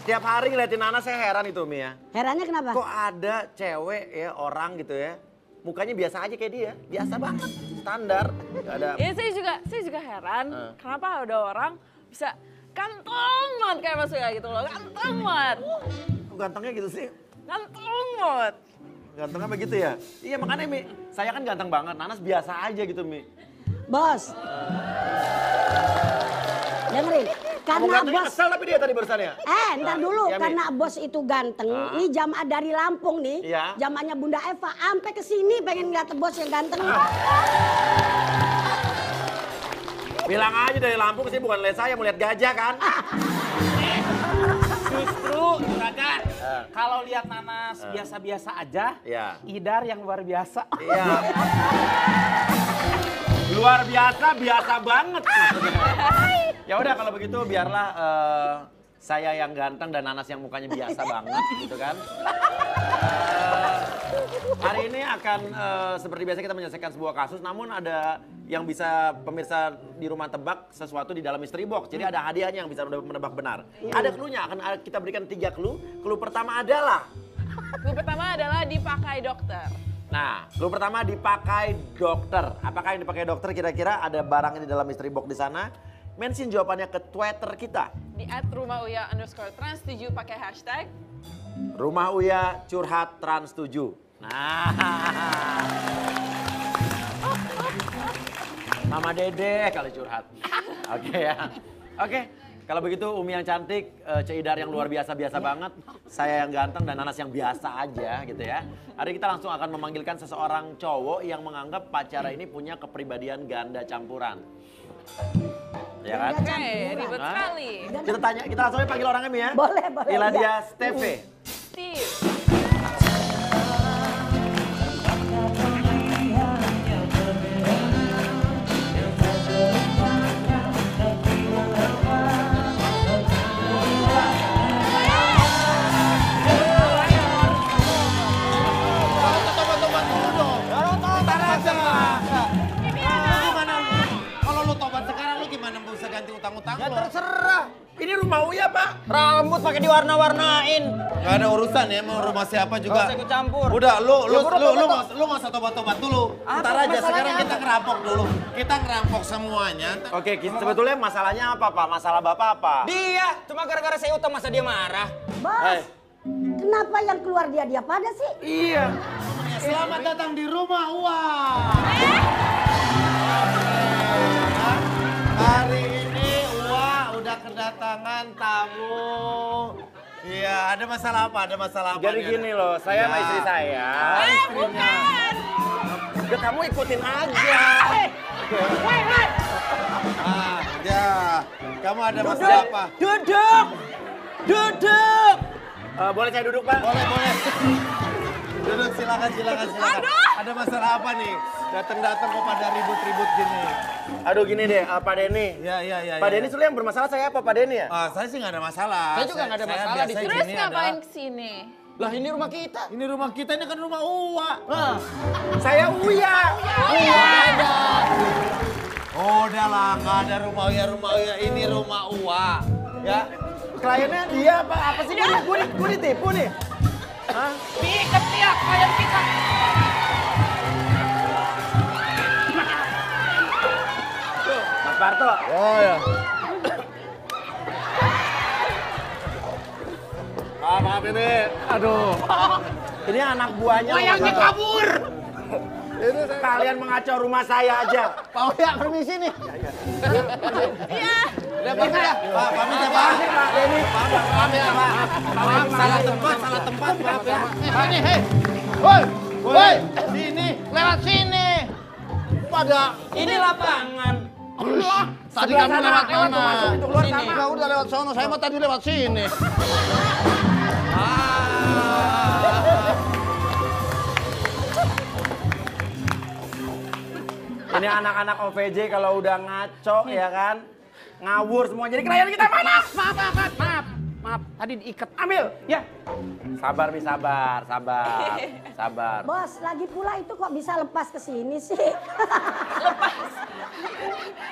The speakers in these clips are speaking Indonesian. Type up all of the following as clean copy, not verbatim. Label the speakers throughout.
Speaker 1: Setiap hari ngeliatin Nana saya heran itu Mi ya.
Speaker 2: Herannya kenapa?
Speaker 1: Kok ada cewek ya orang gitu ya. Mukanya biasa aja kayak dia. Biasa banget. Standar. Gak ada.
Speaker 3: Ya saya juga heran. Kenapa ada orang bisa ganteng banget kayak Mas Uya gitu loh. Ganteng banget.
Speaker 1: Kok gantengnya gitu sih?
Speaker 3: Ganteng banget.
Speaker 1: Gantengnya begitu ya? Iya makanya Mi. Saya kan ganteng banget. Nanas biasa aja gitu Mi.
Speaker 2: Bos. Dengerin.
Speaker 1: Kamu
Speaker 2: Karena
Speaker 1: gantengnya
Speaker 2: bos.
Speaker 1: kesel tapi dia tadi barusan ya?
Speaker 2: Ntar dulu.
Speaker 1: Ya, Mi.
Speaker 2: Karena bos itu ganteng. Ini jamaah dari Lampung nih.
Speaker 1: Iya.
Speaker 2: Zamannya Bunda Eva. Sampai ke sini pengen ngeliat bos yang ganteng.
Speaker 1: Bilang aja dari Lampung sih bukan lihat saya, mau lihat gajah kan?
Speaker 4: Justru Juragan, kalau lihat Nanas biasa-biasa aja,
Speaker 1: Iya.
Speaker 4: Idar yang luar biasa.
Speaker 1: Iya. Luar biasa, biasa banget. Ya udah kalau begitu biarlah saya yang ganteng dan Nanas yang mukanya biasa banget gitu kan. Hari ini akan seperti biasa kita menyelesaikan sebuah kasus, namun ada yang bisa pemirsa di rumah tebak sesuatu di dalam mystery box. Jadi ada hadiahnya yang bisa menebak benar. Ada clue-nya, akan kita berikan 3 clue. Clue pertama adalah
Speaker 3: dipakai dokter.
Speaker 1: Nah, clue pertama dipakai dokter. Apakah yang dipakai dokter kira-kira ada barang ini dalam mystery box di sana? Mention jawabannya ke Twitter kita.
Speaker 3: Di @rumah_uya_trans7 pakai hashtag.
Speaker 1: Rumah Uya curhat trans 7. Nah. Mama Dede kali curhat. Oke ya. Oke. Kalau begitu Umi yang cantik, Ceidar yang luar biasa banget, saya yang ganteng dan Nanas yang biasa aja gitu ya. Hari kita langsung akan memanggilkan seseorang cowok yang menganggap pacara ini punya kepribadian ganda campuran. Ya kan?
Speaker 3: Oke, ribet sekali.
Speaker 1: Kita langsung aja panggil orangnya Mi ya.
Speaker 2: Boleh.
Speaker 1: Iladia Steve.
Speaker 3: Steve.
Speaker 1: Ya terserah. Ini rumah Uya, Pak.
Speaker 5: Rambut pakai diwarna-warnain.
Speaker 6: Gak ada urusan ya mau rumah siapa juga.
Speaker 5: Gak usah ikut campur.
Speaker 6: Udah lu nggak usah tobat-tobat dulu. Ntar aja sekarang kita ngerampok dulu. Kita ngerampok semuanya.
Speaker 1: Oke, sebetulnya masalahnya apa, Pak? Masalah Bapak apa?
Speaker 5: Dia, cuma gara-gara saya utang masa dia marah.
Speaker 2: Bos. Kenapa yang keluar dia pada sih?
Speaker 1: Iya.
Speaker 6: Selamat datang di rumah Uang. Hari ini Uang udah kedatangan tamu. Iya, ada masalah apa? Ada masalah apa?
Speaker 1: Jadi gini loh, saya sama istri saya.
Speaker 6: Istrinya.
Speaker 1: Udah kamu ikutin aja.
Speaker 6: Ya. Kamu ada masalah apa?
Speaker 5: Duduk.
Speaker 1: Boleh saya duduk, Pak?
Speaker 6: Boleh. Duduk, silakan. Ada masalah apa nih? Datang kok pada ribut-ribut gini.
Speaker 1: Aduh gini deh, Pak Denny.
Speaker 6: Ya.
Speaker 1: Pak Denny sebenarnya yang bermasalah saya apa, Pak Denny ya?
Speaker 6: Saya sih nggak ada masalah.
Speaker 5: Saya juga nggak ada masalah di
Speaker 6: biasanya
Speaker 5: sini.
Speaker 3: Terus
Speaker 6: gini
Speaker 3: ngapain
Speaker 6: adalah-
Speaker 3: kesini?
Speaker 5: Lah ini rumah kita.
Speaker 6: Ini rumah kita, ini kan rumah Uwa.
Speaker 1: Saya Uya.
Speaker 6: Udahlah, nggak ada rumah Uya, ini rumah Uwa. Ya.
Speaker 1: Kliennya dia apa sih? Gue ditipu nih. Hah?
Speaker 5: Diikat dia, kayak kita.
Speaker 1: Mas Parto.
Speaker 6: Oh ya. Maaf ini. Aduh.
Speaker 1: Ini anak buahnya.
Speaker 5: Wayangnya kabur.
Speaker 1: Ini kalian mengacau rumah saya aja.
Speaker 5: Pak Uya, permisi nih.
Speaker 3: Iya.
Speaker 6: Udah pergi ya. Pak, pamit ya, Pak.
Speaker 1: Pak Denny.
Speaker 6: Pamit ya, Pak. Maaf, salah tempat, maaf ya.
Speaker 5: Ini, hei.
Speaker 6: Woi, sini.
Speaker 5: Lewat sini.
Speaker 6: Pada
Speaker 5: Ini lapangan.
Speaker 6: Allah.
Speaker 5: Tadi
Speaker 1: Sebelah
Speaker 5: kamu
Speaker 1: sana,
Speaker 5: lewat
Speaker 1: lewat
Speaker 5: mana?
Speaker 1: masuk pintu keluar
Speaker 5: Sini.
Speaker 1: sama.
Speaker 6: Enggak udah lewat sono, saya mah tadi lewat sini.
Speaker 1: Ini anak-anak OVJ kalau udah ngaco ya kan. Ngawur semua. Jadi klien kita mana?
Speaker 5: Maaf, tadi diikat.
Speaker 1: Ambil. Ya. Sabar Mi, sabar.
Speaker 2: Bos, lagi pula itu kok bisa lepas ke sini sih?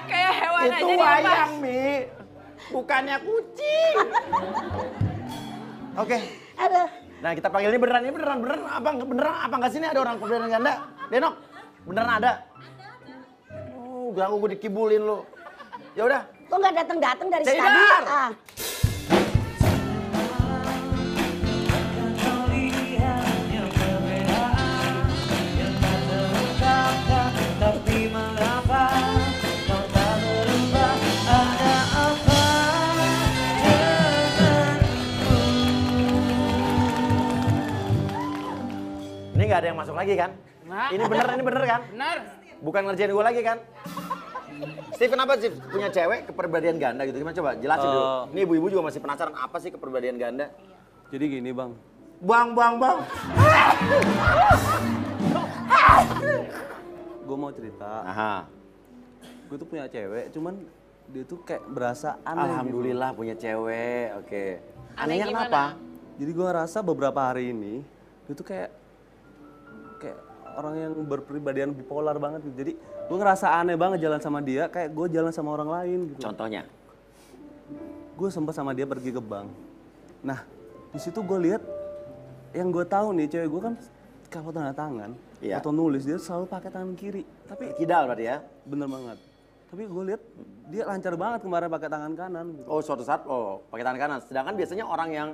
Speaker 3: Kayak hewan aja
Speaker 1: Itu
Speaker 3: dilepas.
Speaker 1: wayang Mi. Bukannya kucing. Oke.
Speaker 2: Aduh.
Speaker 1: Nah kita panggil ini beneran apa nggak sini ada orang kepribadian ganda? Denok, beneran ada? Ganggu gue dikibulin lu. Ya udah.
Speaker 2: Kok nggak datang dari
Speaker 1: Cedar.
Speaker 2: tadi? Ah.
Speaker 1: Ini nggak ada yang masuk lagi kan?
Speaker 5: Nah.
Speaker 1: Ini bener kan?
Speaker 5: Benar.
Speaker 1: Bukan ngerjain gue lagi kan? Steve, kenapa Steve punya cewek kepribadian ganda gitu? Gimana coba jelasin dulu. Ini ibu-ibu juga masih penasaran apa sih kepribadian ganda?
Speaker 7: Jadi gini bang.
Speaker 1: Bang.
Speaker 7: Gue mau cerita.
Speaker 1: Aha.
Speaker 7: Gue tuh punya cewek, cuman dia tuh kayak berasa aneh.
Speaker 1: Alhamdulillah punya cewek, oke.
Speaker 3: Aneh
Speaker 1: Anehnya
Speaker 3: gimana?
Speaker 1: kenapa?
Speaker 7: Jadi gue ngerasa beberapa hari ini dia tuh kayak orang yang berpribadian bipolar banget gitu. Jadi gue ngerasa aneh banget jalan sama dia, kayak gue jalan sama orang lain gitu.
Speaker 1: Contohnya?
Speaker 7: Gue sempat sama dia pergi ke bank. Nah, di situ gue lihat yang gue tahu nih cewek gue kan kalau tanda tangan
Speaker 1: Iya.
Speaker 7: atau nulis dia selalu pakai tangan kiri. Tapi
Speaker 1: Kidal berarti ya?
Speaker 7: bener banget. Tapi gue lihat dia lancar banget kemarin pakai tangan kanan gitu.
Speaker 1: Oh suatu saat pakai tangan kanan. Sedangkan biasanya orang yang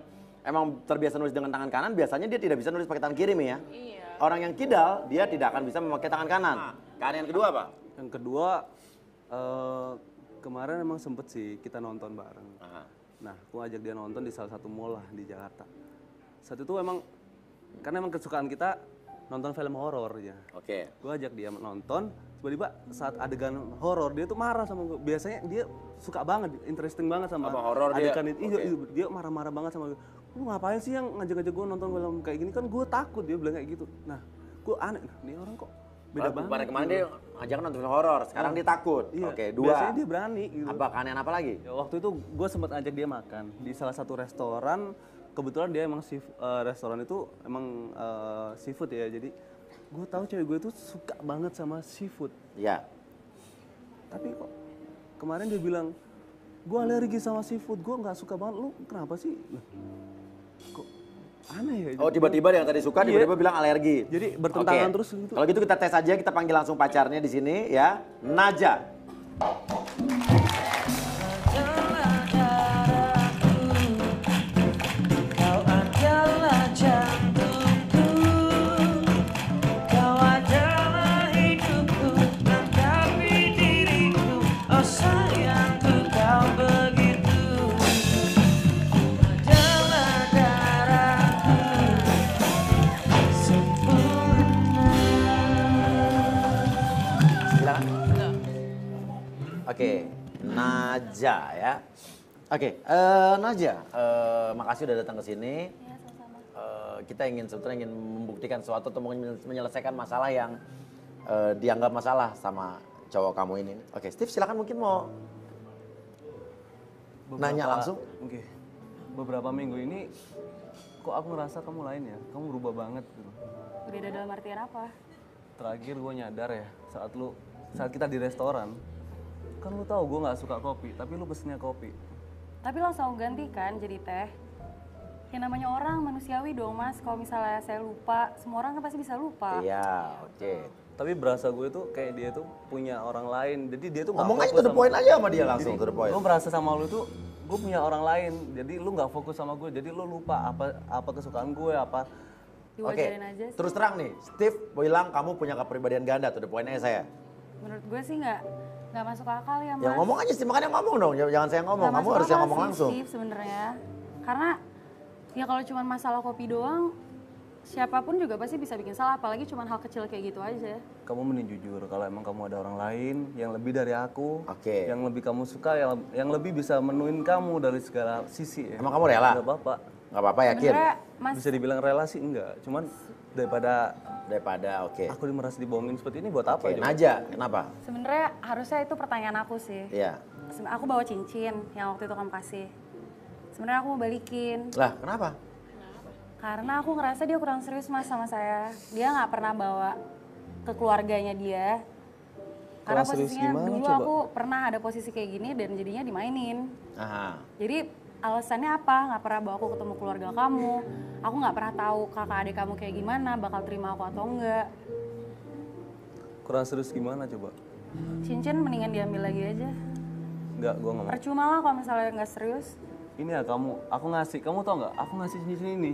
Speaker 1: emang terbiasa nulis dengan tangan kanan, biasanya dia tidak bisa nulis pakai tangan kiri ya.
Speaker 3: Iya.
Speaker 1: Orang yang kidal, dia tidak akan bisa memakai tangan kanan. Keanehan kedua apa?
Speaker 7: Yang kedua, kemarin emang sempet sih kita nonton bareng.
Speaker 1: Aha.
Speaker 7: Nah, aku ajak dia nonton di salah satu mall lah di Jakarta. Saat itu emang, karena emang kesukaan kita nonton film horor ya.
Speaker 1: Oke.
Speaker 7: Gue ajak dia nonton, tiba-tiba saat adegan horor dia tuh marah sama gue. Biasanya dia suka banget, interesting banget sama
Speaker 1: Apa horor dia?
Speaker 7: adegan itu. Iya, dia marah-marah banget sama gue. Lu ngapain sih yang ngajak-ngajak gue nonton film kayak gini? Kan gue takut, dia bilang kayak gitu. Nah, gue aneh, nih orang kok beda banget.
Speaker 1: Kemarin dia ajak nonton film horor, sekarang dia takut.
Speaker 7: Iya,
Speaker 1: Oke, dua.
Speaker 7: biasanya dia berani gitu.
Speaker 1: Apa keanehan apa lagi?
Speaker 7: Ya, waktu itu gue sempat ajak dia makan di salah satu restoran. Kebetulan dia emang restoran itu emang seafood ya. Jadi gue tahu cewek gue tuh suka banget sama seafood.
Speaker 1: Iya.
Speaker 7: Tapi kok kemarin dia bilang gue alergi sama seafood. Gue nggak suka banget. Lu kenapa sih? Lah, kok aneh ya?
Speaker 1: Oh tiba-tiba yang tadi suka,
Speaker 7: Iya.
Speaker 1: tiba-tiba bilang alergi.
Speaker 7: Jadi bertentangan
Speaker 1: Oke.
Speaker 7: terus gitu.
Speaker 1: Kalau gitu kita tes aja, kita panggil langsung pacarnya di sini ya. Naja.
Speaker 8: Kau adalah jantungku, kau adalah hidupku, lengkapi diriku, oh sayangku kau begitu. Adalah darahku, sempurna.
Speaker 1: Silakan. Oke, Naja ya. Oke, Naja, makasih udah datang ke sini. Kita sebetulnya ingin membuktikan sesuatu atau menyelesaikan masalah yang dianggap masalah sama cowok kamu ini. Oke, Steve silakan mungkin mau nanya langsung.
Speaker 7: Oke. Beberapa minggu ini kok aku ngerasa kamu lain ya. Kamu berubah banget gitu.
Speaker 3: Beda dalam artian apa?
Speaker 7: Terakhir gue nyadar ya saat kita di restoran. Kan lu tahu gue nggak suka kopi, tapi lu pesennya kopi.
Speaker 9: Tapi lo selalu ganti kan jadi teh. Yang namanya orang manusiawi dong mas, kalau misalnya saya lupa, semua orang kan pasti bisa lupa.
Speaker 1: Iya, oke.
Speaker 7: Tapi berasa gue tuh kayak dia tuh punya orang lain. Jadi dia tuh nggak
Speaker 1: Ngomong aja
Speaker 7: fokus
Speaker 1: to the
Speaker 7: sama-
Speaker 1: point aja sama dia langsung,
Speaker 7: Jadi,
Speaker 1: to the point.
Speaker 7: gue merasa sama lu tuh, gue punya orang lain. Jadi lu nggak fokus sama gue. Jadi lu lupa apa kesukaan gue, apa.
Speaker 1: Oke,
Speaker 9: Diwajarin aja sih.
Speaker 1: terus terang nih, Steve bilang kamu punya kepribadian ganda, to the point aja saya.
Speaker 9: Menurut gue sih nggak masuk akal ya mas.
Speaker 1: Ya ngomong aja sih, makanya ngomong dong, jangan saya ngomong,
Speaker 9: Nggak
Speaker 1: kamu
Speaker 9: masuk
Speaker 1: harus yang
Speaker 9: akal
Speaker 1: ngomong
Speaker 9: sih,
Speaker 1: langsung.
Speaker 9: Steve, sebenarnya. Karena ya kalau cuma masalah kopi doang, siapapun juga pasti bisa bikin salah, apalagi cuma hal kecil kayak gitu aja.
Speaker 7: Kamu mending jujur kalau emang kamu ada orang lain yang lebih dari aku,
Speaker 1: Oke.
Speaker 7: yang lebih kamu suka, yang lebih bisa menuin kamu dari segala sisi. Ya.
Speaker 1: Emang kamu rela?
Speaker 7: Gak apa-apa.
Speaker 1: Gak apa-apa yakin?
Speaker 9: Sebenarnya mas,
Speaker 7: Bisa dibilang relasi enggak, cuman daripada
Speaker 1: Oke.
Speaker 7: aku merasa dibohongin seperti ini buat apa?
Speaker 1: Oke,
Speaker 7: coba?
Speaker 1: Naja, kenapa?
Speaker 9: sebenarnya harusnya itu pertanyaan aku sih.
Speaker 1: Iya.
Speaker 9: Aku bawa cincin yang waktu itu kamu kasih. Sebenarnya aku mau balikin.
Speaker 1: Lah, kenapa?
Speaker 9: Karena aku ngerasa dia kurang serius mas sama saya. Dia nggak pernah bawa ke keluarganya dia. Karena
Speaker 7: Kurang serius
Speaker 9: posisinya
Speaker 7: gimana,
Speaker 9: dulu
Speaker 7: coba?
Speaker 9: aku pernah ada posisi kayak gini dan jadinya dimainin.
Speaker 1: Aha.
Speaker 9: Jadi alasannya apa? Nggak pernah bawa aku ketemu keluarga kamu. Aku nggak pernah tahu kakak adik kamu kayak gimana, bakal terima aku atau enggak.
Speaker 7: Kurang serius gimana coba?
Speaker 9: Cincin mendingan diambil lagi aja.
Speaker 7: Enggak, gue nggak mau.
Speaker 9: Percuma lah kalau misalnya nggak serius.
Speaker 7: Ini ya aku ngasih, kamu tau nggak? Aku ngasih cincin ini.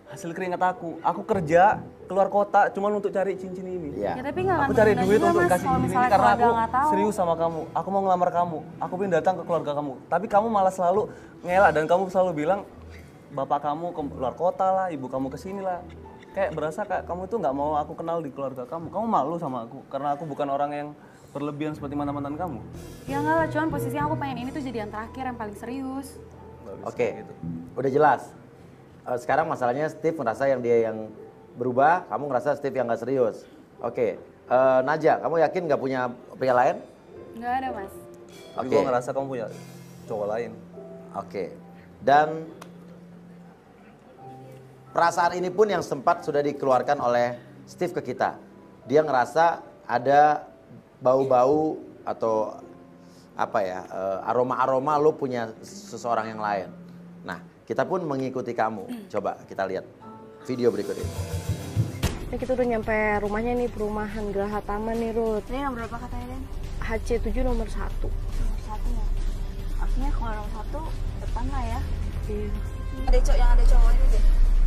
Speaker 7: Hasil keringat aku kerja keluar kota cuma untuk cari cincin ini.
Speaker 9: Ya tapi nggak akan
Speaker 7: Aku cari
Speaker 9: berguna
Speaker 7: duit
Speaker 9: juga,
Speaker 7: untuk
Speaker 9: Mas,
Speaker 7: kasih
Speaker 9: kalau
Speaker 7: cincin ini
Speaker 9: misalnya
Speaker 7: karena
Speaker 9: keluarga
Speaker 7: aku
Speaker 9: nggak tahu.
Speaker 7: serius sama kamu. Aku mau ngelamar kamu. Aku pengen datang ke keluarga kamu. Tapi kamu malah selalu ngelak dan kamu selalu bilang bapak kamu ke luar kota lah, ibu kamu kesini lah. Kayak berasa kayak kamu tuh nggak mau aku kenal di keluarga kamu. Kamu malu sama aku karena aku bukan orang yang berlebihan seperti mantan-mantan kamu.
Speaker 9: Ya enggak lah, cuman posisinya aku pengen ini tuh jadi yang terakhir, yang paling serius.
Speaker 1: Oke, udah jelas. Sekarang masalahnya Steve ngerasa yang dia yang berubah, kamu ngerasa Steve yang nggak serius. Oke, Naja, kamu yakin nggak punya pria lain?
Speaker 9: Nggak ada, Mas.
Speaker 7: Tapi gue ngerasa kamu punya cowok lain.
Speaker 1: Oke, dan perasaan ini pun yang sempat sudah dikeluarkan oleh Steve ke kita. Dia ngerasa ada bau-bau atau apa ya, aroma-aroma lo punya seseorang yang lain. Nah, kita pun mengikuti kamu. Coba kita lihat video berikut ini.
Speaker 10: Ini kita udah nyampe rumahnya nih, perumahan Geraha Taman nih, Ruth.
Speaker 9: Ini nomor berapa katanya, Den?
Speaker 10: HC7 nomor 1.
Speaker 9: Nomor 1 ya? Artinya kalau nomor 1 depan lah ya?
Speaker 10: Iya.
Speaker 11: Ada cowok yang ada cowok ini deh.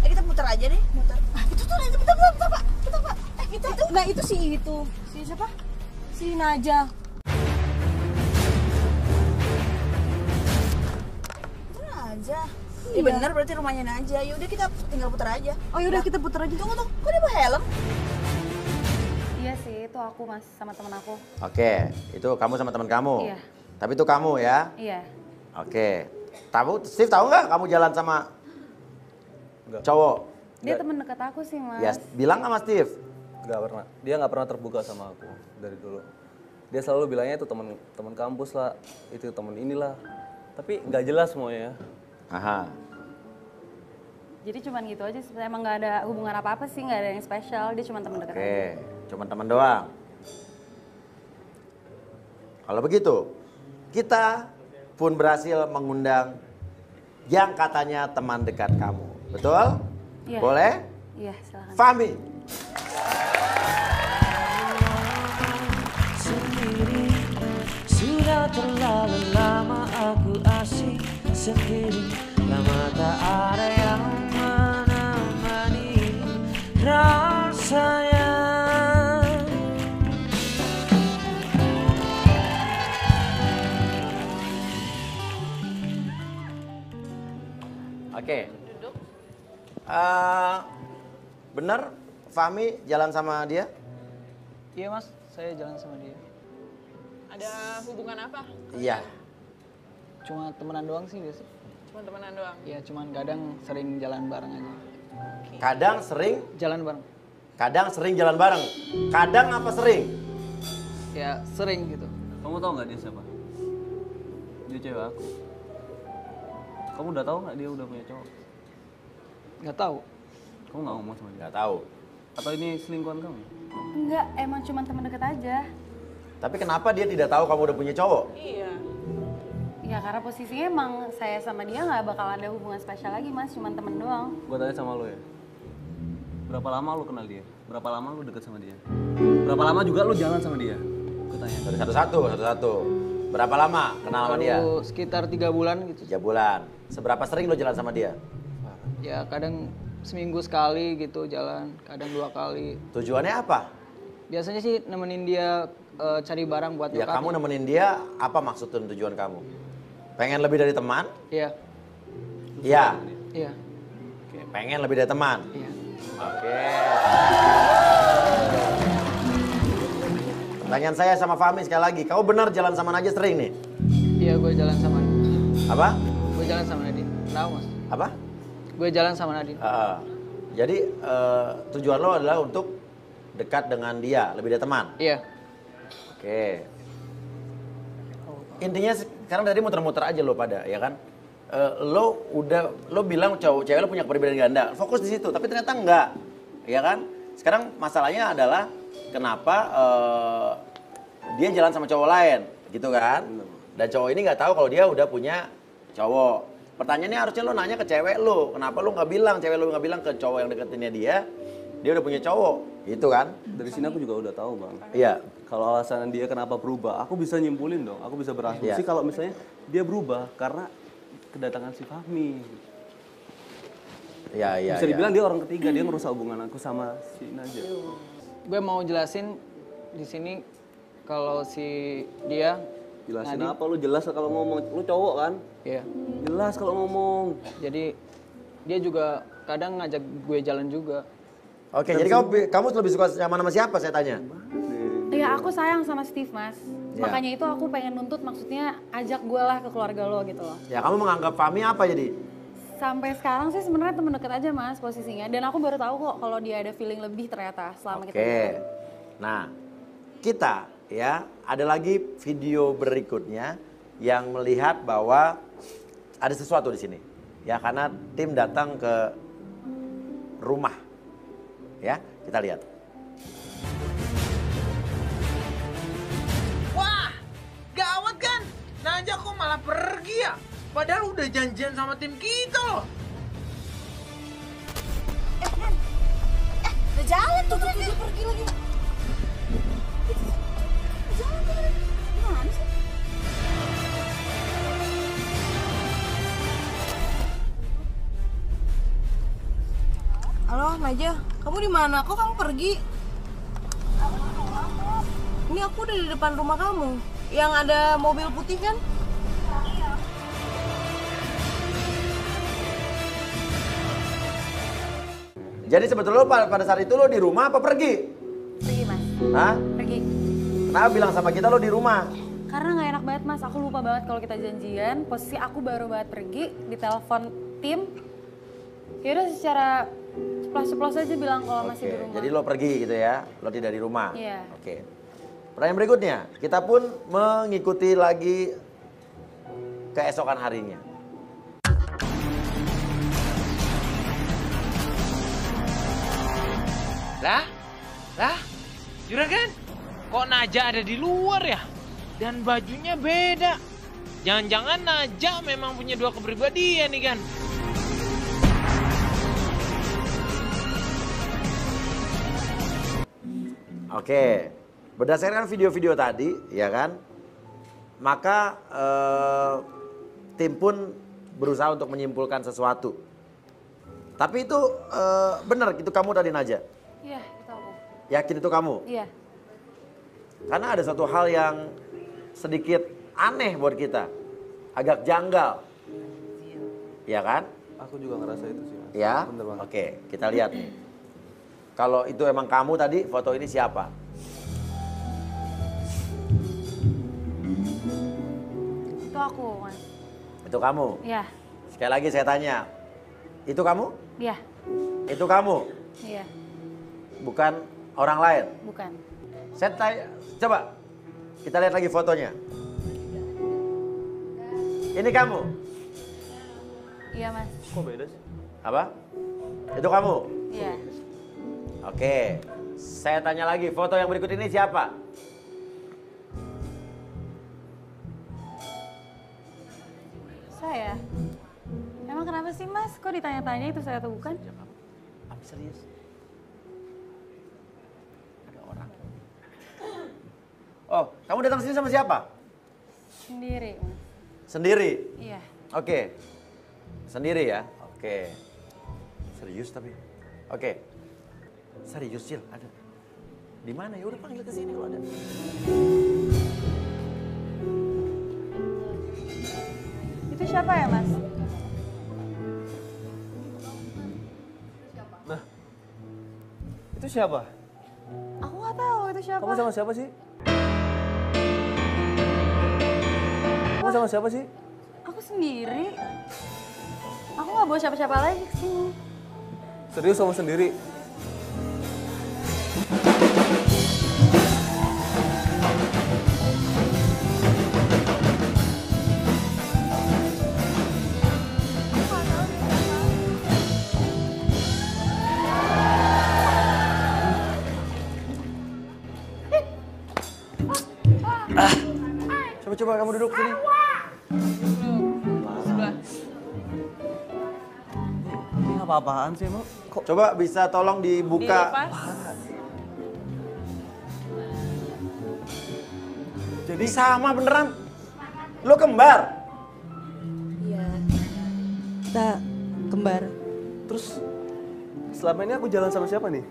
Speaker 11: Kita putar aja deh, muter. Itu tuh, bentar, Pak. Bentar, Pak. Itu. Nah, itu si itu. Si siapa? Si Naja. Itu Naja. Iya benar, berarti rumahnya Naja. Yaudah kita tinggal putar aja.
Speaker 10: Oh yaudah kita putar aja.
Speaker 11: Tunggu. Kok dia bawa helm?
Speaker 9: Iya sih, itu aku, Mas, sama temen aku.
Speaker 1: Oke, itu kamu sama teman kamu.
Speaker 9: Iya.
Speaker 1: Tapi itu kamu ya?
Speaker 9: Iya.
Speaker 1: Oke. Steve tahu nggak kamu jalan sama cowok?
Speaker 9: Dia temen dekat aku sih, Mas.
Speaker 1: Ya, bilang sama Steve.
Speaker 7: Nggak pernah. Dia nggak pernah terbuka sama aku dari dulu. Dia selalu bilangnya itu teman kampus lah, itu teman inilah. Tapi nggak jelas semuanya.
Speaker 1: Aha.
Speaker 9: Jadi cuman gitu aja, emang nggak ada hubungan apa-apa sih, nggak ada yang spesial. Dia cuma temen dekat aja.
Speaker 1: Oke, cuma teman doang. Kalau begitu, kita pun berhasil mengundang yang katanya teman dekat kamu. Betul?
Speaker 9: Iya.
Speaker 1: Boleh?
Speaker 9: Iya, silakan.
Speaker 1: Fahmi.
Speaker 8: Sendiri, sudah terlalu lama aku asik sendiri. Lama tak ada yang menemani rasanya.
Speaker 1: Oke. Bener, Fahmi jalan sama dia?
Speaker 12: Iya mas, saya jalan sama dia.
Speaker 3: Ada hubungan apa?
Speaker 1: Iya.
Speaker 12: Cuma temenan doang sih biasa.
Speaker 3: Cuma temenan doang?
Speaker 12: Iya, cuman kadang sering jalan bareng aja.
Speaker 1: Kadang sering?
Speaker 12: Jalan bareng.
Speaker 1: Kadang sering jalan bareng? Kadang apa sering?
Speaker 12: Ya sering gitu.
Speaker 7: Kamu tahu nggak dia siapa? Dia cewek aku. Kamu udah tahu nggak dia udah punya cowok?
Speaker 12: Nggak tahu.
Speaker 7: Kamu nggak ngomong sama dia?
Speaker 1: Nggak tahu.
Speaker 7: Atau ini selingkuhan kamu?
Speaker 9: Enggak, emang cuma temen deket aja.
Speaker 1: Tapi kenapa dia tidak tahu kamu udah punya cowok?
Speaker 3: Iya.
Speaker 9: Ya karena posisinya emang saya sama dia nggak bakal ada hubungan spesial lagi, Mas, cuma temen doang.
Speaker 7: Gue tanya sama lo ya. Berapa lama lo kenal dia? Berapa lama lo deket sama dia? Berapa lama juga lo jalan sama dia? Gue tanya.
Speaker 1: Satu-satu. Berapa lama kenal sama dia?
Speaker 12: Sekitar 3 bulan gitu.
Speaker 1: 3 bulan. Seberapa sering lo jalan sama dia?
Speaker 12: Ya kadang seminggu sekali gitu jalan, kadang 2 kali.
Speaker 1: Tujuannya apa?
Speaker 12: Biasanya sih nemenin dia cari barang buat
Speaker 1: Ya
Speaker 12: nyokapnya.
Speaker 1: kamu nemenin dia, apa maksud dan tujuan kamu? Pengen lebih dari teman?
Speaker 12: Iya.
Speaker 1: Iya.
Speaker 12: Iya.
Speaker 1: Oke, pengen lebih dari teman?
Speaker 12: Iya.
Speaker 1: Oke. Pertanyaan saya sama Fahmi sekali lagi, kamu benar jalan sama Naja sering nih?
Speaker 12: Iya, gue jalan sama Nadine.
Speaker 1: Apa?
Speaker 12: Gue jalan sama Nadine. Tahu mas?
Speaker 1: Apa?
Speaker 12: Gue jalan sama Nadine.
Speaker 1: Jadi tujuan lo adalah untuk dekat dengan dia, lebih dari teman?
Speaker 12: Iya.
Speaker 1: Oke. Intinya sekarang tadi muter-muter aja lo pada, ya kan? Lo bilang cewek lo punya kepribadian ganda, fokus di situ, tapi ternyata enggak, ya kan? Sekarang masalahnya adalah kenapa dia jalan sama cowok lain, gitu kan? Dan cowok ini nggak tahu kalau dia udah punya cowok. Pertanyaannya harusnya lo nanya ke cewek lo. Kenapa lo nggak bilang, cewek lo nggak bilang ke cowok yang deketinnya dia udah punya cowok, gitu kan?
Speaker 7: Dari sini aku juga udah tahu bang.
Speaker 1: Iya.
Speaker 7: Kalau alasan dia kenapa berubah, aku bisa nyimpulin dong. Aku bisa berasumsi kalau misalnya dia berubah karena kedatangan si Fahmi.
Speaker 1: Iya.
Speaker 7: Bisa dibilang dia orang ketiga, dia ngerusak hubungan aku sama si Naja.
Speaker 12: Gue mau jelasin di sini kalau si dia
Speaker 7: jelasin apa lu? Jelas kalau ngomong, lu cowok kan?
Speaker 12: Iya.
Speaker 7: Jelas kalau ngomong.
Speaker 12: Jadi dia juga kadang ngajak gue jalan juga.
Speaker 1: Oke, jadi kamu lebih suka sama siapa saya tanya?
Speaker 9: Ya aku sayang sama Steve mas.
Speaker 1: Ya.
Speaker 9: Makanya itu aku pengen nuntut, maksudnya ajak gue lah ke keluarga lo gitu loh.
Speaker 1: Ya kamu menganggap Fahmi apa jadi?
Speaker 9: Sampai sekarang sih sebenarnya temen deket aja mas posisinya. Dan aku baru tahu kok kalau dia ada feeling lebih ternyata selama kita jalan.
Speaker 1: Nah kita ya ada lagi video berikutnya yang melihat bahwa ada sesuatu di sini. Ya karena tim datang ke rumah. Ya kita lihat.
Speaker 5: Wah, gawat kan? Naja kok malah pergi ya? Padahal udah janjian sama tim kita loh.
Speaker 11: Udah jalan tuh dia pergi lagi. Jalan tuh. Gimana sih? Halo, Naja. Kamu di mana? Kok kamu pergi? Ini aku udah di depan rumah kamu. Yang ada mobil putih kan?
Speaker 1: Jadi sebetulnya pada saat itu lo di rumah apa pergi?
Speaker 9: Pergi mas.
Speaker 1: Hah?
Speaker 9: Pergi.
Speaker 1: Kenapa bilang sama kita lo di rumah?
Speaker 9: Karena nggak enak banget mas, aku lupa banget kalau kita janjian. Posisi aku baru banget pergi, ditelepon tim. Yaudah secara ceplos-ceplos aja bilang kalau masih di rumah.
Speaker 1: Jadi lo pergi gitu ya, lo tidak di rumah.
Speaker 9: Iya.
Speaker 1: Oke. Pertanyaan berikutnya, kita pun mengikuti lagi keesokan harinya.
Speaker 5: Lah, Juragan, kok Naja ada di luar ya? Dan bajunya beda. Jangan-jangan Naja memang punya dua kepribadian nih kan?
Speaker 1: Oke, berdasarkan video-video tadi, ya kan, maka tim pun berusaha untuk menyimpulkan sesuatu. Tapi itu benar, itu kamu tadi Naja?
Speaker 9: Iya, itu aku.
Speaker 1: Yakin itu kamu?
Speaker 9: Iya.
Speaker 1: Karena ada satu hal yang sedikit aneh buat kita, agak janggal, ya kan?
Speaker 7: Aku juga ngerasa itu sih mas.
Speaker 1: Ya,
Speaker 7: bener banget.
Speaker 1: Oke, kita lihat nih. Kalau itu emang kamu tadi, foto ini siapa?
Speaker 9: Itu aku mas.
Speaker 1: Itu kamu?
Speaker 9: Iya.
Speaker 1: Sekali lagi saya tanya, itu kamu?
Speaker 9: Iya.
Speaker 1: Itu kamu?
Speaker 9: Iya.
Speaker 1: Bukan orang lain?
Speaker 9: Bukan.
Speaker 1: Saya tanya, coba kita lihat lagi fotonya. Ini kamu?
Speaker 9: Iya mas.
Speaker 7: Kok beda sih?
Speaker 1: Apa? Itu kamu?
Speaker 9: Iya.
Speaker 1: Oke, saya tanya lagi, foto yang berikut ini siapa?
Speaker 9: Saya. Emang kenapa sih mas? Kok ditanya-tanya itu saya atau bukan?
Speaker 1: Serius? Ada orang. Oh, kamu datang sini sama siapa?
Speaker 9: Sendiri mas.
Speaker 1: Sendiri?
Speaker 9: Iya.
Speaker 1: Oke. Sendiri ya? Oke. Serius tapi? Oke. Serius Cil, ada. Di mana ya? Udah panggil ke sini kalau ada.
Speaker 9: Itu siapa ya mas?
Speaker 7: Nah, itu siapa?
Speaker 9: Aku nggak tahu itu siapa.
Speaker 7: Kamu sama siapa sih? Kamu sama siapa sih?
Speaker 9: Aku sendiri. Aku nggak bawa siapa-siapa lagi ke sini.
Speaker 7: Serius kamu sendiri?
Speaker 1: Coba kamu duduk sini.
Speaker 12: Sebelah.
Speaker 7: Apa-apaan sih emang? Kok
Speaker 1: Coba bisa tolong dibuka.
Speaker 3: Dilepas.
Speaker 1: Jadi sama beneran. Lo kembar?
Speaker 10: Iya. Kita kembar.
Speaker 7: terus selama ini aku jalan sama siapa nih?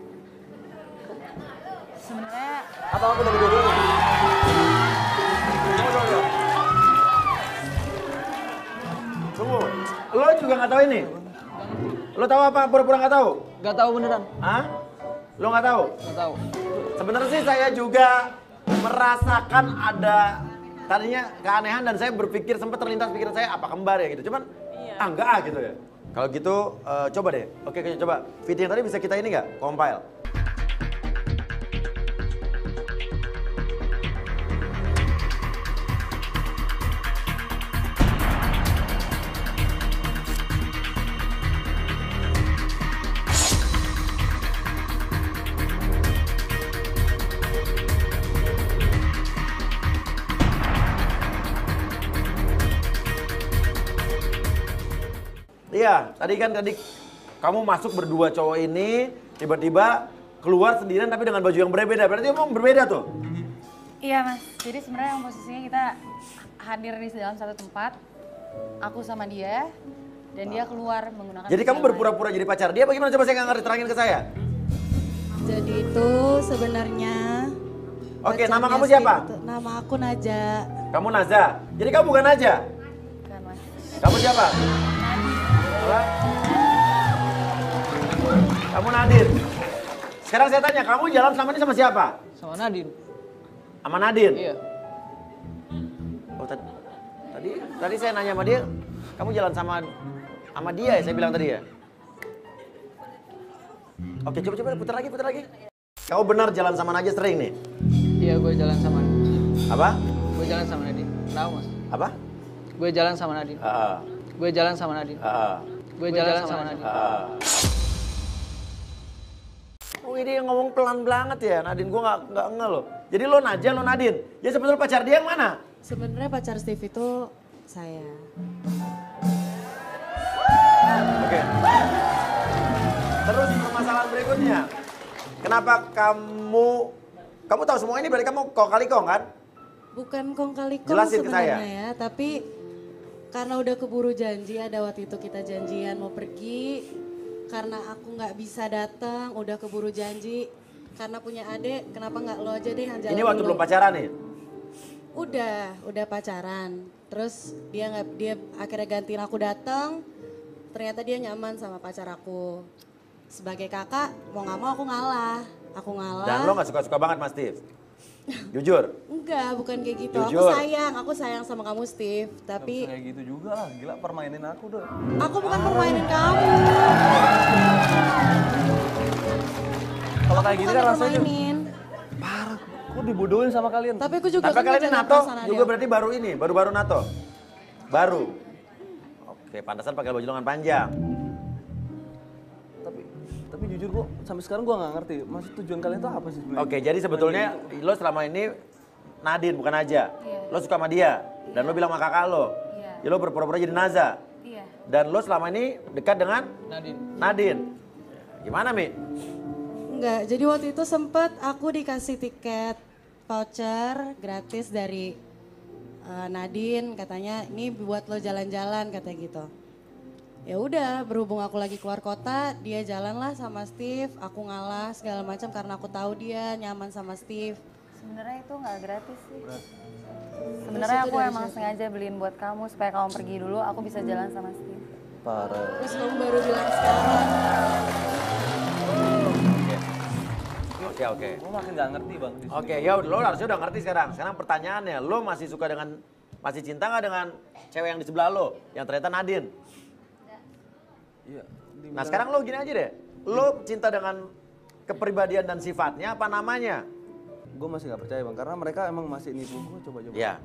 Speaker 9: Sebenarnya
Speaker 7: Atau aku dari dulu?
Speaker 1: Tunggu, lo juga nggak tahu ini? Lo tahu apa? Pura-pura nggak tahu?
Speaker 12: Gak tahu beneran.
Speaker 1: Hah? Lo nggak tahu?
Speaker 12: Gak tahu.
Speaker 1: Sebenarnya sih saya juga merasakan ada tadinya keanehan dan saya berpikir sempat terlintas pikiran saya apa kembar ya gitu. Cuman enggak gitu ya. Kalau gitu coba deh. Oke, coba. Video yang tadi bisa kita ini nggak? Compile. Iya, tadi kamu masuk berdua cowok ini, tiba-tiba keluar sendirian tapi dengan baju yang berbeda. Berarti emang berbeda tuh?
Speaker 9: Iya mas, jadi sebenarnya yang posisinya kita hadir di dalam satu tempat, aku sama dia, dan dia keluar menggunakan.
Speaker 1: Jadi kamu berpura-pura jadi pacar dia, bagaimana coba saya nggak ngerti, terangin ke saya?
Speaker 10: Jadi itu sebenarnya.
Speaker 1: Oke, nama kamu siapa?
Speaker 10: Nama aku Naja.
Speaker 1: Kamu Naza. Jadi kamu bukan Naja?
Speaker 9: Bukan mas.
Speaker 1: Kamu siapa? Kamu Nadine. Sekarang saya tanya, kamu jalan selama ini sama siapa?
Speaker 12: Sama Nadine.
Speaker 1: Sama Nadine?
Speaker 12: Iya.
Speaker 1: Oh, tadi saya nanya sama dia, kamu jalan sama dia ya, saya bilang tadi ya? Oke, coba putar lagi. Kamu benar jalan sama Naja sering nih?
Speaker 12: Iya, gue jalan sama Nadine.
Speaker 1: Apa?
Speaker 12: Gue jalan sama Nadine. Kenapa mas?
Speaker 1: Apa?
Speaker 12: Gue jalan sama Nadine. Gue jalan sama Nadine. Gue jalan sama Nadine.
Speaker 1: Oh, ini yang ngomong pelan banget ya, Nadine. Gue nggak ngeh loh. Jadi lo Naja, lo Nadine. Ya sebetulnya pacar dia yang mana?
Speaker 10: Sebenarnya pacar Steve itu saya.
Speaker 1: Oke. Terus permasalahan berikutnya. Kenapa kamu tahu semua ini berarti kamu kong kali kong kan?
Speaker 10: Bukan kong kali kong
Speaker 1: Jelasin ke saya.
Speaker 10: sebenarnya ya, tapi karena udah keburu janji, ada waktu itu kita janjian mau pergi, karena aku nggak bisa datang, udah keburu janji, karena punya adik, kenapa nggak lo aja deh yang jalan
Speaker 1: Ini waktu
Speaker 10: dulu.
Speaker 1: belum pacaran nih?
Speaker 10: Udah pacaran. Terus dia akhirnya gantiin aku datang, ternyata dia nyaman sama pacar aku. Sebagai kakak, mau nggak mau aku ngalah.
Speaker 1: Dan lo nggak suka-suka banget Mas Steve? Jujur?
Speaker 10: Enggak, bukan kayak gitu.
Speaker 1: Jujur.
Speaker 10: Aku sayang sama kamu Steve, tapi
Speaker 7: Kayak gitu juga lah, gila permainin aku dong.
Speaker 10: aku bukan permainin kamu.
Speaker 7: Kalau kayak gini kan
Speaker 10: Bukan
Speaker 7: rasanya
Speaker 10: permainin.
Speaker 7: parah. Aku dibodohin sama kalian.
Speaker 10: Tapi aku juga
Speaker 1: Tapi kalian ini
Speaker 10: ngejaga
Speaker 1: NATO
Speaker 10: perasaan
Speaker 1: juga
Speaker 10: dia.
Speaker 1: berarti baru NATO? Baru? Oke, pantasan pakai baju lengan panjang.
Speaker 7: Tapi jujur gua sampai sekarang gua nggak ngerti maksud tujuan kalian itu apa sih sebenarnya?
Speaker 1: Oke, jadi sebetulnya lo selama ini Nadine bukan Naja. Lo suka sama dia dan lo bilang sama kakak lo. Ya lo berpura-pura jadi Naza.
Speaker 9: Iya.
Speaker 1: Dan lo selama ini dekat dengan Nadine. Gimana, Mi?
Speaker 10: Enggak, jadi waktu itu sempet aku dikasih tiket voucher gratis dari Nadine, katanya ini buat lo jalan-jalan katanya gitu. Ya udah, berhubung aku lagi keluar kota, dia jalan lah sama Steve, aku ngalah segala macam karena aku tahu dia nyaman sama Steve.
Speaker 9: Sebenarnya itu nggak gratis sih. Sebenarnya aku emang sengaja beliin buat kamu supaya kamu pergi dulu, aku bisa jalan sama Steve.
Speaker 7: Parah.
Speaker 10: Terus kamu baru bilang sekarang.
Speaker 1: Oke.
Speaker 7: Gua makin nggak ngerti bang.
Speaker 1: Oke, ya lo harusnya udah ngerti sekarang. Sekarang pertanyaannya, lo masih cinta nggak dengan cewek yang di sebelah lo, yang ternyata Nadine?
Speaker 7: Iya.
Speaker 1: Nah sekarang lo gini aja deh, lo cinta dengan kepribadian dan sifatnya apa namanya?
Speaker 7: Gue masih nggak percaya bang, karena mereka emang masih nipu gue. Coba.
Speaker 1: Iya.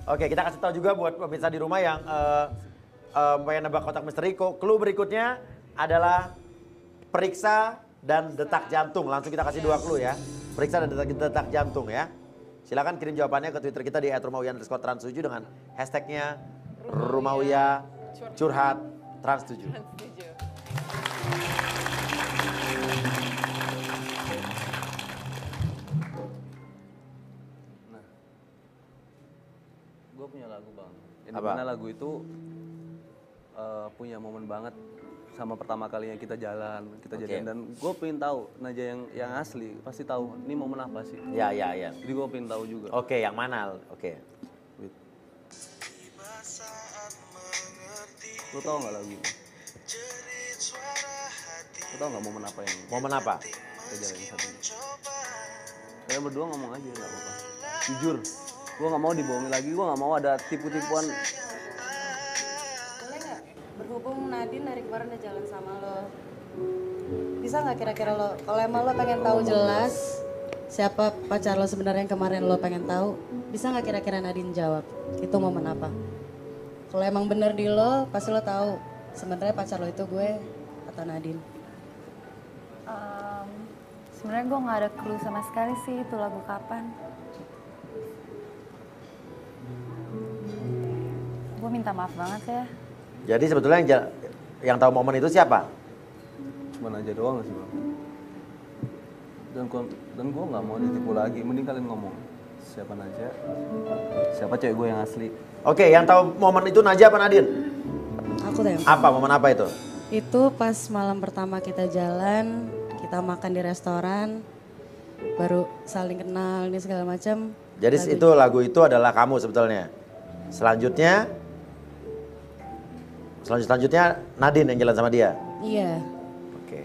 Speaker 1: Oke, kita kasih tahu juga buat pemirsa di rumah yang pengen nebak kotak misteri. Clue berikutnya adalah periksa dan detak jantung. Langsung kita kasih 2 clue ya. Periksa dan detak jantung ya. Silakan kirim jawabannya ke Twitter kita di @rumahwiya_trans7 dengan hashtagnya Rumahwiya Curhat Trans7.
Speaker 7: Nah, gue punya lagu bang. Yang
Speaker 1: Apa?
Speaker 7: dimana lagu itu punya momen banget sama pertama kalinya kita jalan, jadian, dan gue pengen tahu Naja yang asli pasti tahu ini momen apa sih.
Speaker 1: Ya.
Speaker 7: Jadi gue pengen tahu juga.
Speaker 1: Oke, yang mana? Oke.
Speaker 7: Lo tau nggak lagu ini? Lo tau nggak momen apa yang?
Speaker 1: Momen apa?
Speaker 7: Kita jalanin saat ini. Kalian berdua ngomong aja nggak apa-apa. Jujur, gue nggak mau dibohongin lagi, gue nggak mau ada tipu-tipuan.
Speaker 10: Boleh nggak? Berhubung Nadine dari kemarin udah jalan sama lo, bisa nggak kira-kira lo, kalau emang lo pengen tahu jelas siapa pacar lo sebenarnya yang kemarin lo pengen tahu, bisa nggak kira-kira Nadine jawab itu momen apa? Kalau emang bener di lo, pasti lo tahu sebenarnya pacar lo itu gue atau Nadine.
Speaker 9: Sebenarnya gue nggak ada clue sama sekali sih itu lagu kapan. Gue minta maaf banget ya.
Speaker 1: Jadi sebetulnya yang tahu momen itu siapa?
Speaker 7: Cuma Naja doang sih bang. Dan gue nggak mau ditipu lagi. Mending kalian ngomong siapa Naja, siapa cewek gue yang asli.
Speaker 1: Oke, yang tahu momen itu Naja apa Nadine?
Speaker 10: Aku deh.
Speaker 1: Apa momen apa itu?
Speaker 10: Itu pas malam pertama kita jalan, kita makan di restoran, baru saling kenal ini segala macam.
Speaker 1: Jadi lagu itu adalah kamu sebetulnya. Selanjutnya Nadine yang jalan sama dia.
Speaker 10: Iya.
Speaker 1: Oke.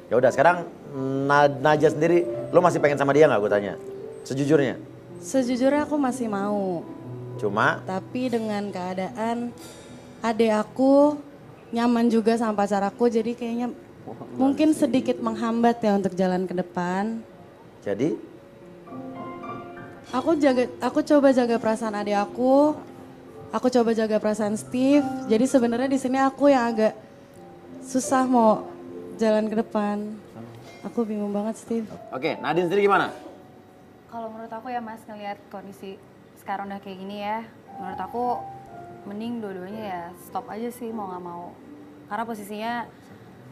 Speaker 1: Ya udah sekarang Naja sendiri, lo masih pengen sama dia nggak? Gue tanya. Sejujurnya.
Speaker 10: Sejujurnya aku masih mau.
Speaker 1: Cuma.
Speaker 10: Tapi dengan keadaan adik aku nyaman juga sama pacar aku, jadi kayaknya mungkin sedikit menghambat ya untuk jalan ke depan.
Speaker 1: Jadi?
Speaker 10: Aku coba jaga perasaan adik aku coba jaga perasaan Steve. Jadi sebenarnya di sini aku yang agak susah mau jalan ke depan. Aku bingung banget Steve.
Speaker 1: Oke, Nadine sendiri gimana?
Speaker 9: Kalau menurut aku ya Mas, ngelihat kondisi sekarang udah kayak gini ya, menurut aku mending dua-duanya ya stop aja sih mau nggak mau. Karena posisinya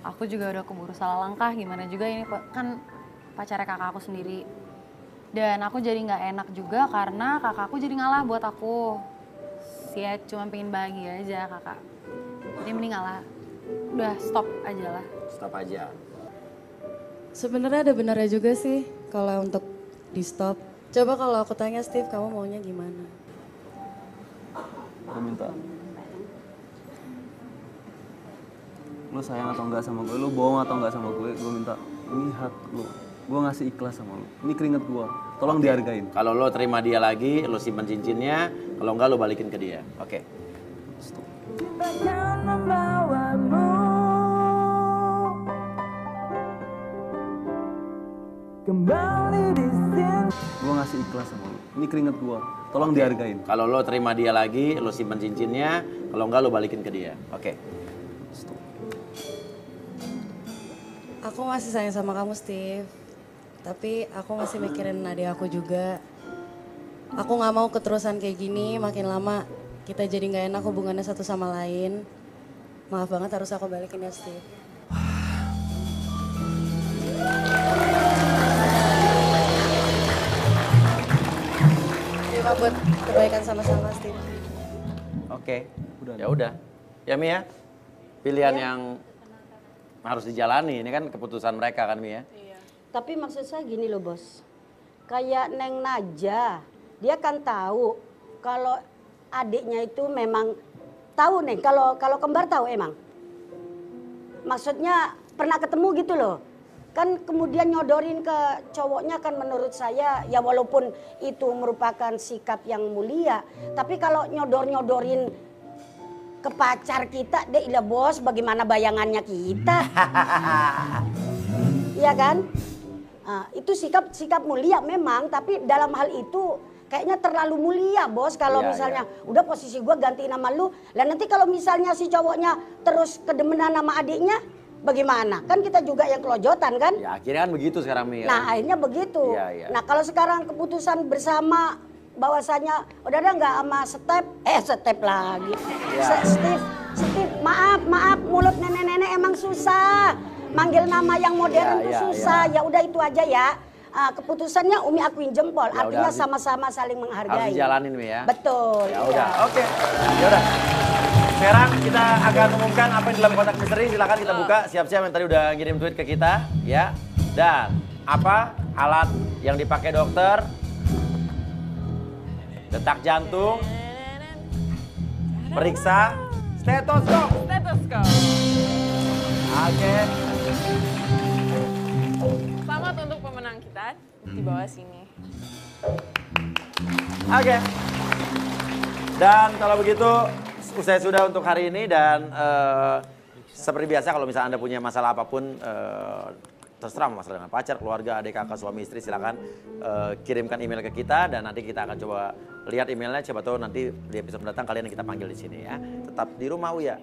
Speaker 9: aku juga udah keburu salah langkah, gimana juga ini kan pacarnya kakak aku sendiri. Dan aku jadi nggak enak juga karena kakakku jadi ngalah buat aku. Ya cuma pengen bahagia aja kakak. Jadi mending ngalah. Udah stop aja lah.
Speaker 1: Stop aja.
Speaker 10: Sebenarnya ada benarnya juga sih kalau untuk di stop. Coba kalau aku tanya Steve, kamu maunya gimana?
Speaker 7: Gue minta lo sayang atau enggak sama gue, lo bohong atau enggak sama gue minta ini hak lo. Gue ngasih ikhlas sama lo. Ini keringet gue. Tolong dihargain.
Speaker 1: Kalau lo terima dia lagi, lo simpen cincinnya. Kalau enggak lo balikin ke dia. Oke.
Speaker 8: Takkan membawamu kembali di sini.
Speaker 7: Gue ngasih ikhlas sama lo. Ini keringet gue. Tolong dihargain.
Speaker 1: Kalau lo terima dia lagi, lo simpen cincinnya. Kalau enggak lo balikin ke dia. Oke.
Speaker 10: Aku masih sayang sama kamu Steve. Tapi aku masih mikirin adik aku juga. Aku gak mau keterusan kayak gini, makin lama kita jadi gak enak hubungannya satu sama lain. Maaf banget harus aku balikin ya Steve. Terima buat kebaikan sama-sama Steve.
Speaker 1: Oke. Ya udah. Ya Mia, pilihan yang harus dijalani. Ini kan keputusan mereka kan Mia.
Speaker 2: Tapi maksud saya gini loh bos, kayak Neng Naja, dia kan tahu kalau adiknya itu memang tahu Neng, kalau kembar tahu emang. Maksudnya pernah ketemu gitu loh. Kan kemudian nyodorin ke cowoknya kan menurut saya ya walaupun itu merupakan sikap yang mulia. Tapi kalau nyodorin ke pacar kita, deh ilah bos bagaimana bayangannya kita. Iya kan? Nah, itu sikap mulia memang, tapi dalam hal itu kayaknya terlalu mulia bos. Kalau misalnya udah posisi gue ganti nama lu, lah nanti kalau misalnya si cowoknya terus kedemenan nama adiknya, Bagaimana? Kan kita juga yang kelojotan kan?
Speaker 1: Ya akhirnya kan begitu sekarang Mi.
Speaker 2: Nah akhirnya begitu.
Speaker 1: Iya, iya.
Speaker 2: Nah kalau sekarang keputusan bersama bahwasanya udah ada nggak sama Step lagi.
Speaker 1: Iya.
Speaker 2: Steve, maaf mulut nenek-nenek emang susah. Manggil nama yang modern tuh susah. Ya udah itu aja ya. Keputusannya Umi akuin jempol.
Speaker 1: Ya
Speaker 2: artinya
Speaker 1: udah,
Speaker 2: sama-sama saling menghargai.
Speaker 1: harus dijalanin Mi ya.
Speaker 2: Betul.
Speaker 1: Ya
Speaker 2: iya.
Speaker 1: udah, oke. Ya udah. Sekarang kita akan umumkan apa yang dalam kotak misteri. Silakan kita buka. Siap-siap yang tadi udah ngirim tweet ke kita, ya. Dan apa alat yang dipakai dokter? Detak jantung. Periksa stetoskop.
Speaker 3: Stetoskop.
Speaker 1: Oke.
Speaker 3: Selamat untuk pemenang kita di bawah sini.
Speaker 1: Oke. Dan kalau begitu usai sudah untuk hari ini dan seperti biasa kalau misalnya Anda punya masalah apapun terserah masalah dengan pacar, keluarga, adik, kakak, suami, istri silakan kirimkan email ke kita dan nanti kita akan coba lihat emailnya, siapa tahu nanti di episode mendatang kalian yang kita panggil di sini ya. Tetap di rumah Uya.